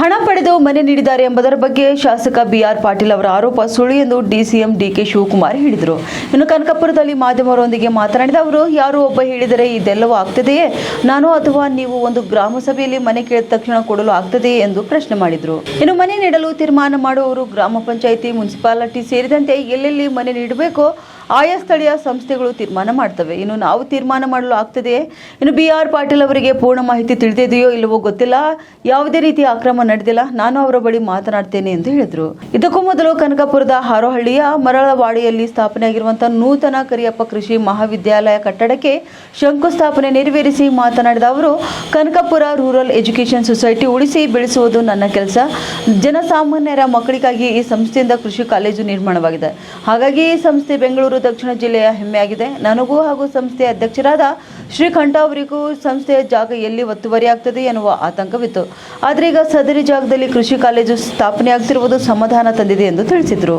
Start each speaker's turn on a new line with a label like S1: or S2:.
S1: ಹಣ ಪಡೆದು ಮನೆ ನೀಡಿದ್ದಾರೆ ಎಂಬುದರ ಬಗ್ಗೆ ಶಾಸಕ ಬಿಆರ್ ಪಾಟೀಲ್ ಅವರ ಆರೋಪ ಸುಳ್ಳು ಎಂದು ಡಿಸಿಎಂ ಡಿಕೆ ಶಿವಕುಮಾರ್ ಹೇಳಿದರು. ಇನ್ನು ಕನಕಪುರದಲ್ಲಿ ಮಾಧ್ಯಮರೊಂದಿಗೆ ಮಾತನಾಡಿದ ಅವರು, ಯಾರೋ ಒಬ್ಬ ಹೇಳಿದರೆ ಇದೆಲ್ಲವೂ ಆಗ್ತದೆಯೇ, ನಾನು ಅಥವಾ ನೀವು ಒಂದು ಗ್ರಾಮ ಸಭೆಯಲ್ಲಿ ಮನೆ ಕೇಳಿದ ತಕ್ಷಣ ಕೊಡಲು ಆಗ್ತದೆಯೇ ಎಂದು ಪ್ರಶ್ನೆ ಮಾಡಿದರು. ಇನ್ನು ಮನೆ ನೀಡಲು ತೀರ್ಮಾನ ಮಾಡುವವರು ಗ್ರಾಮ ಪಂಚಾಯಿತಿ, ಮುನ್ಸಿಪಾಲಿಟಿ ಸೇರಿದಂತೆ ಎಲ್ಲೆಲ್ಲಿ ಮನೆ ನೀಡಬೇಕೋ ಆಯಾ ಸ್ಥಳೀಯ ಸಂಸ್ಥೆಗಳು ತೀರ್ಮಾನ ಮಾಡ್ತವೆ. ಇನ್ನು ನಾವು ತೀರ್ಮಾನ ಮಾಡಲು ಆಗ್ತದೆಯೇ? ಇನ್ನು ಬಿಆರ್ ಪಾಟೀಲ್ ಅವರಿಗೆ ಪೂರ್ಣ ಮಾಹಿತಿ ತಿಳಿದಿದೆಯೋ ಇಲ್ಲವೋ ಗೊತ್ತಿಲ್ಲ. ಯಾವುದೇ ರೀತಿಯ ಅಕ್ರಮ ನಡೆದಿಲ್ಲ. ನಾನು ಅವರ ಬಳಿ ಮಾತನಾಡ್ತೇನೆ ಎಂದು ಹೇಳಿದರು. ಇದಕ್ಕೂ ಮೊದಲು ಕನಕಪುರದ ಹಾರೋಹಳ್ಳಿಯ ಮರಳವಾಡಿಯಲ್ಲಿ ಸ್ಥಾಪನೆಯಾಗಿರುವಂತಹ ನೂತನ ಕರಿಯಪ್ಪ ಕೃಷಿ ಮಹಾವಿದ್ಯಾಲಯ ಕಟ್ಟಡಕ್ಕೆ ಶಂಕುಸ್ಥಾಪನೆ ನೆರವೇರಿಸಿ ಮಾತನಾಡಿದ ಅವರು, ಕನಕಪುರ ರೂರಲ್ ಎಜುಕೇಷನ್ ಸೊಸೈಟಿ ಉಳಿಸಿ ಬೆಳೆಸುವುದು ನನ್ನ ಕೆಲಸ. ಜನಸಾಮಾನ್ಯರ ಮಕ್ಕಳಿಗಾಗಿ ಈ ಸಂಸ್ಥೆಯಿಂದ ಕೃಷಿ ಕಾಲೇಜು ನಿರ್ಮಾಣವಾಗಿದೆ. ಹಾಗಾಗಿ ಈ ಸಂಸ್ಥೆ ಬೆಂಗಳೂರು ದಕ್ಷಿಣ ಜಿಲ್ಲೆಯ ಹೆಮ್ಮೆಯಾಗಿದೆ. ನನಗೂ ಹಾಗೂ ಸಂಸ್ಥೆಯ ಅಧ್ಯಕ್ಷರಾದ ಶ್ರೀಕಂಠ ಅವರಿಗೂ ಸಂಸ್ಥೆಯ ಜಾಗ ಎಲ್ಲಿ ಒತ್ತುವರಿಯಾಗ್ತದೆ ಎನ್ನುವ ಆತಂಕವಿತ್ತು. ಆದರೆ ಈಗ ಸದರಿ ಜಾಗದಲ್ಲಿ ಕೃಷಿ ಕಾಲೇಜು ಸ್ಥಾಪನೆಯಾಗುತ್ತಿರುವುದು ಸಮಾಧಾನ ತಂದಿದೆ ಎಂದು ತಿಳಿಸಿದರು.